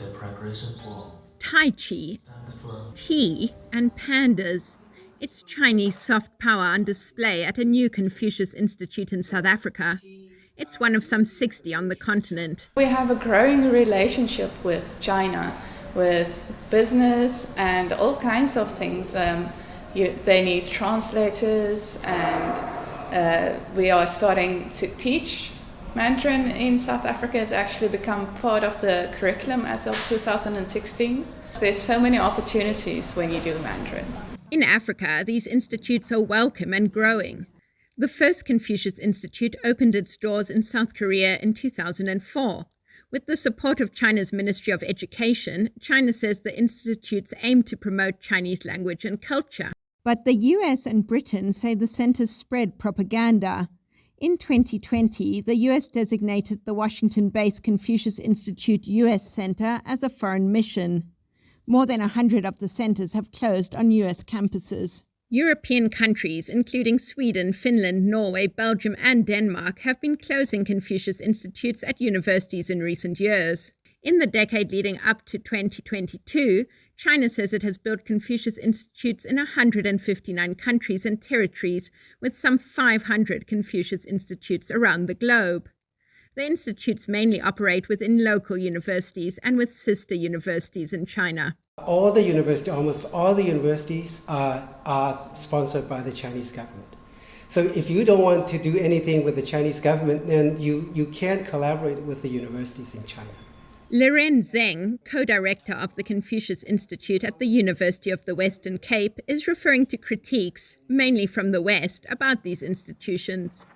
the preparation for Tai Chi, stand for tea, and pandas. It's Chinese soft power on display at a new Confucius Institute in South Africa. It's one of some 60 on the continent. We have a growing relationship with China, with business and all kinds of things. They need translators, and we are starting to teach Mandarin in South Africa. It's actually become part of the curriculum as of 2016. There's so many opportunities when you do Mandarin. In Africa, these institutes are welcome and growing. The first Confucius Institute opened its doors in South Korea in 2004. With the support of China's Ministry of Education, China says the institutes aim to promote Chinese language and culture. But the US and Britain say the centers spread propaganda. In 2020, the US designated the Washington-based Confucius Institute US Center as a foreign mission. More than 100 of the centers have closed on US campuses. European countries, including Sweden, Finland, Norway, Belgium, and Denmark, have been closing Confucius Institutes at universities in recent years. In the decade leading up to 2022, China says it has built Confucius Institutes in 159 countries and territories, with some 500 Confucius Institutes around the globe. The institutes mainly operate within local universities and with sister universities in China. Almost all the universities are sponsored by the Chinese government. So if you don't want to do anything with the Chinese government, then you can't collaborate with the universities in China. Liren Zheng, co-director of the Confucius Institute at the University of the Western Cape, is referring to critiques, mainly from the West, about these institutions.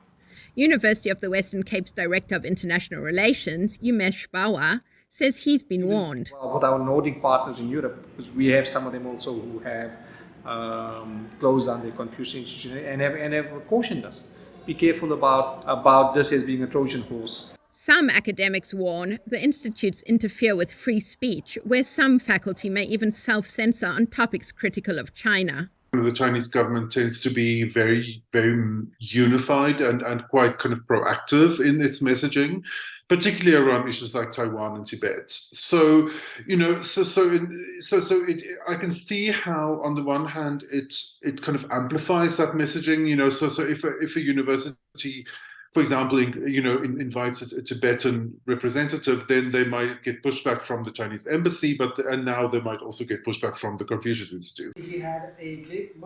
University of the Western Cape's Director of International Relations, Umesh Bawa, says he's been warned. Well, with our Nordic partners in Europe, because we have some of them also who have closed down their Confucius Institute and have cautioned us. Be careful about this as being a Trojan horse. Some academics warn the institutes interfere with free speech, where some faculty may even self-censor on topics critical of China. The Chinese government tends to be very, very unified and quite kind of proactive in its messaging, particularly around issues like Taiwan and Tibet. So, I can see how, on the one hand, it kind of amplifies that messaging. So if a university, for example, invites a Tibetan representative, then they might get pushback from the Chinese embassy, and now they might also get pushback from the Confucius Institute.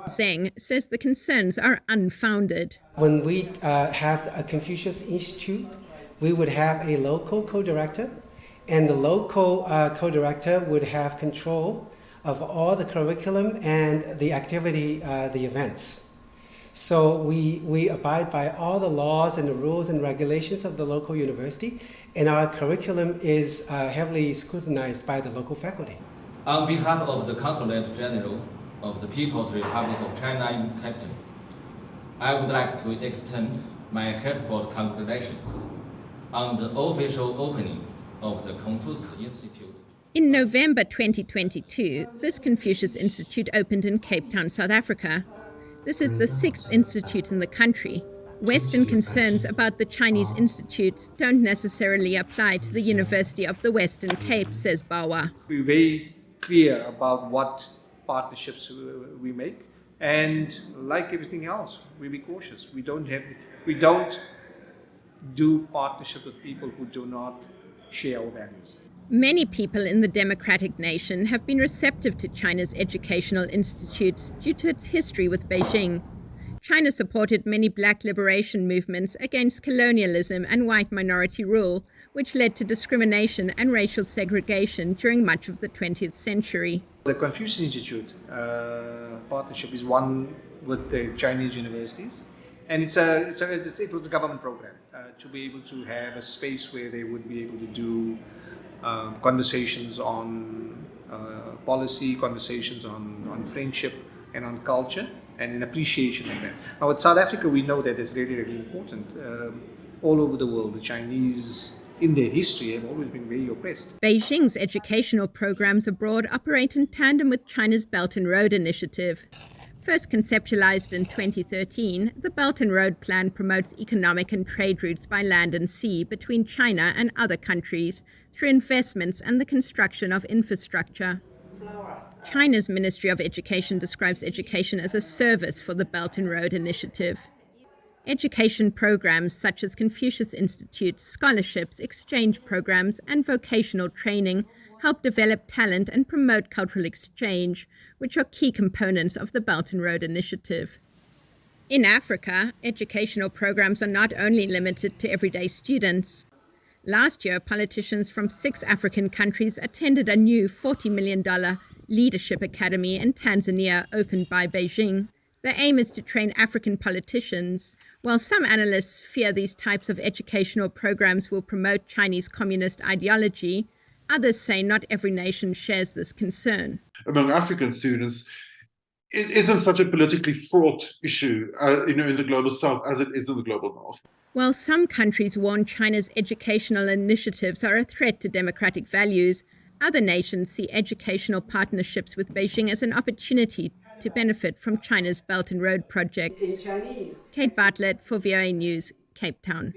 Zheng says the concerns are unfounded. When we have a Confucius Institute, we would have a local co-director, and the local co-director would have control of all the curriculum and the activity, the events. So we abide by all the laws and the rules and regulations of the local university, and our curriculum is heavily scrutinized by the local faculty. On behalf of the Consulate General of the People's Republic of China in Cape Town, I would like to extend my heartfelt congratulations on the official opening of the Confucius Institute. In November 2022, this Confucius Institute opened in Cape Town, South Africa. This is the 6th institute in the country. Western concerns about the Chinese institutes don't necessarily apply to the University of the Western Cape, says Bawa. We're very clear about what partnerships we make, and like everything else, we be cautious. We don't do partnerships with people who do not share our values. Many people in the democratic nation have been receptive to China's educational institutes due to its history with Beijing. China supported many black liberation movements against colonialism and white minority rule, which led to discrimination and racial segregation during much of the 20th century. The Confucius Institute partnership is one with the Chinese universities, and it was a government program to be able to have a space where they would be able to do conversations on policy, conversations on friendship and on culture, and an appreciation of that. Now, with South Africa, we know that it's really, really important. All over the world, the Chinese, in their history, have always been very oppressed. Beijing's educational programs abroad operate in tandem with China's Belt and Road Initiative. First conceptualized in 2013, the Belt and Road Plan promotes economic and trade routes by land and sea between China and other countries through investments and the construction of infrastructure. China's Ministry of Education describes education as a service for the Belt and Road Initiative. Education programs such as Confucius Institute, scholarships, exchange programs, and vocational training help develop talent and promote cultural exchange, which are key components of the Belt and Road Initiative. In Africa, educational programs are not only limited to everyday students. Last year, politicians from 6 African countries attended a new $40 million leadership academy in Tanzania opened by Beijing. The aim is to train African politicians. While some analysts fear these types of educational programs will promote Chinese communist ideology, others say not every nation shares this concern. Among African students, it isn't such a politically fraught issue in the global south as it is in the global north. While some countries warn China's educational initiatives are a threat to democratic values, other nations see educational partnerships with Beijing as an opportunity to benefit from China's Belt and Road projects. Kate Bartlett for VOA News, Cape Town.